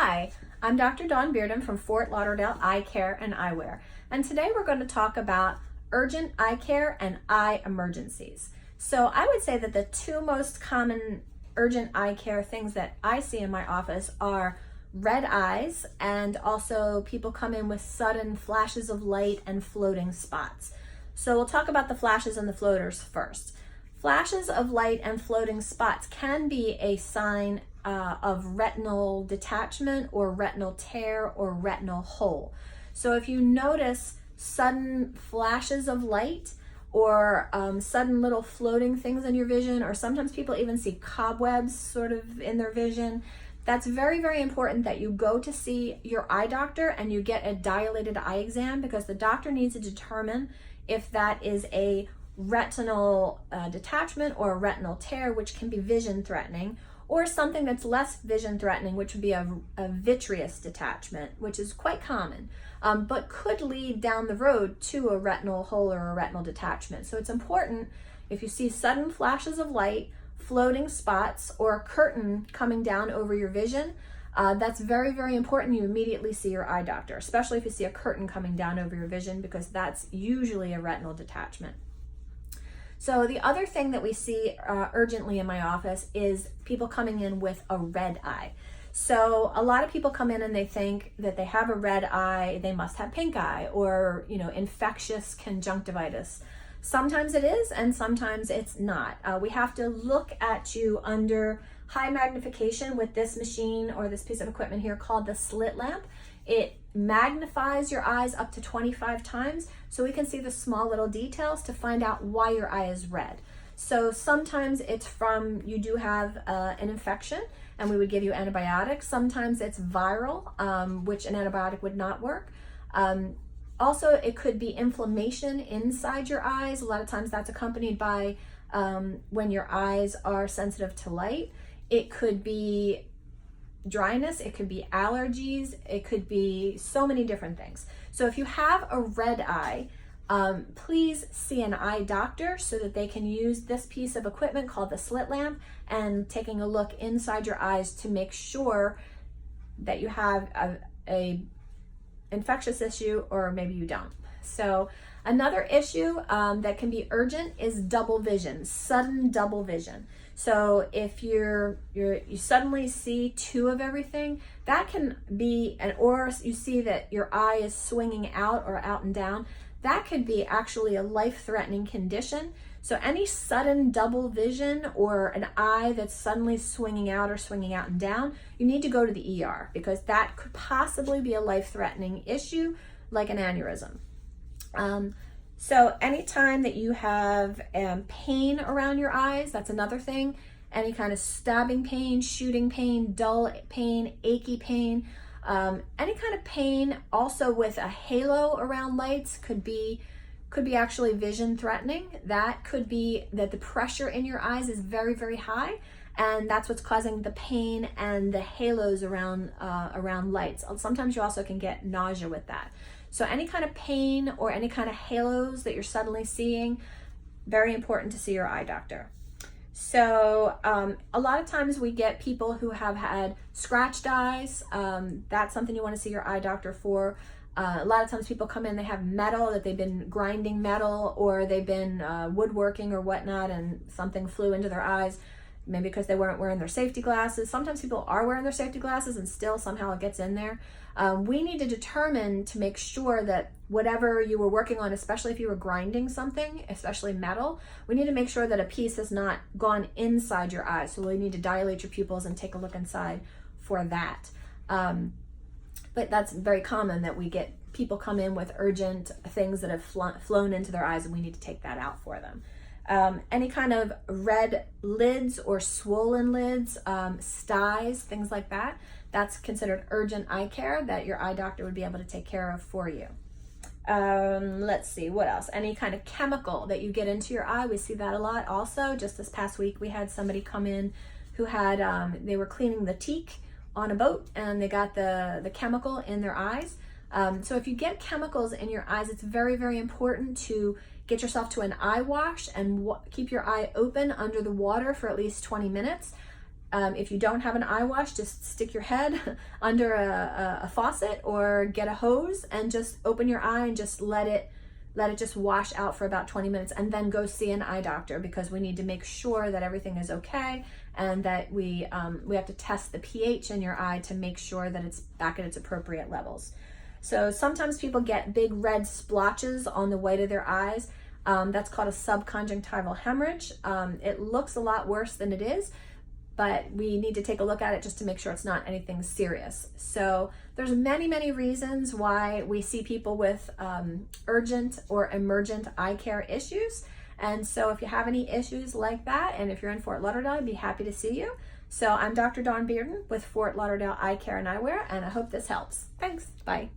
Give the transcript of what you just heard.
Hi, I'm Dr. Dawn Bearden from Fort Lauderdale Eye Care and Eyewear, and today we're going to talk about urgent eye care and eye emergencies. So I would say that the two most common urgent eye care things that I see in my office are red eyes, and also people come in with sudden flashes of light and floating spots. So we'll talk about the flashes and the floaters first. Flashes of light and floating spots can be a sign of retinal detachment or retinal tear or retinal hole. So if you notice sudden flashes of light or sudden little floating things in your vision, or sometimes people even see cobwebs sort of in their vision, that's very, very important that you go to see your eye doctor and you get a dilated eye exam, because the doctor needs to determine if that is a retinal detachment or a retinal tear, which can be vision threatening, or something that's less vision threatening, which would be a vitreous detachment, which is quite common, but could lead down the road to a retinal hole or a retinal detachment. So it's important, if you see sudden flashes of light, floating spots, or a curtain coming down over your vision, that's very, very important you immediately see your eye doctor, especially if you see a curtain coming down over your vision, because that's usually a retinal detachment. So the other thing that we see urgently in my office is people coming in with a red eye. So a lot of people come in and they think that they have a red eye, they must have pink eye, or infectious conjunctivitis. Sometimes it is, and sometimes it's not. We have to look at you under high magnification with this machine or this piece of equipment here called the slit lamp. It magnifies your eyes up to 25 times so we can see the small little details to find out why your eye is red. So sometimes it's from you do have an infection and we would give you antibiotics. Sometimes it's viral, which an antibiotic would not work. Also, it could be inflammation inside your eyes. A lot of times that's accompanied by when your eyes are sensitive to light. It could be dryness, it could be allergies, it could be so many different things. So if you have a red eye, please see an eye doctor so that they can use this piece of equipment called the slit lamp and taking a look inside your eyes to make sure that you have a infectious issue, or maybe you don't. So another issue that can be urgent is double vision, sudden double vision. So if you suddenly see two of everything, that can be, or you see that your eye is swinging out or out and down, that could be actually a life-threatening condition. So any sudden double vision or an eye that's suddenly swinging out or swinging out and down, you need to go to the ER, because that could possibly be a life-threatening issue like an aneurysm. So anytime that you have pain around your eyes, that's another thing. Any kind of stabbing pain, shooting pain, dull pain, achy pain, any kind of pain also with a halo around lights could be actually vision threatening. That could be that the pressure in your eyes is very, very high, and that's what's causing the pain and the halos around lights. Sometimes you also can get nausea with that. So any kind of pain or any kind of halos that you're suddenly seeing, very important to see your eye doctor. So a lot of times we get people who have had scratched eyes. That's something you want to see your eye doctor for. A lot of times people come in, they have metal, that they've been grinding metal, or they've been woodworking or whatnot, and something flew into their eyes, maybe because they weren't wearing their safety glasses. Sometimes people are wearing their safety glasses and still somehow it gets in there. We need to determine to make sure that whatever you were working on, especially if you were grinding something, especially metal, we need to make sure that a piece has not gone inside your eyes. So we need to dilate your pupils and take a look inside for that. But that's very common that we get people come in with urgent things that have flown into their eyes, and we need to take that out for them. Any kind of red lids or swollen lids, styes, things like that, that's considered urgent eye care that your eye doctor would be able to take care of for you. Let's see, what else? Any kind of chemical that you get into your eye, we see that a lot also. Just this past week, we had somebody come in who had, they were cleaning the teak on a boat, and they got the chemical in their eyes. So if you get chemicals in your eyes, it's very, very important to get yourself to an eye wash and keep your eye open under the water for at least 20 minutes. If you don't have an eye wash, just stick your head under a faucet or get a hose and just open your eye and just let it just wash out for about 20 minutes, and then go see an eye doctor, because we need to make sure that everything is okay, and that we have to test the pH in your eye to make sure that it's back at its appropriate levels. So sometimes people get big red splotches on the white of their eyes. That's called a subconjunctival hemorrhage. It looks a lot worse than it is, but we need to take a look at it just to make sure it's not anything serious. So there's many reasons why we see people with urgent or emergent eye care issues. And so if you have any issues like that, and if you're in Fort Lauderdale, I'd be happy to see you. So I'm Dr. Dawn Bearden with Fort Lauderdale Eye Care and Eyewear, and I hope this helps. Thanks. Bye.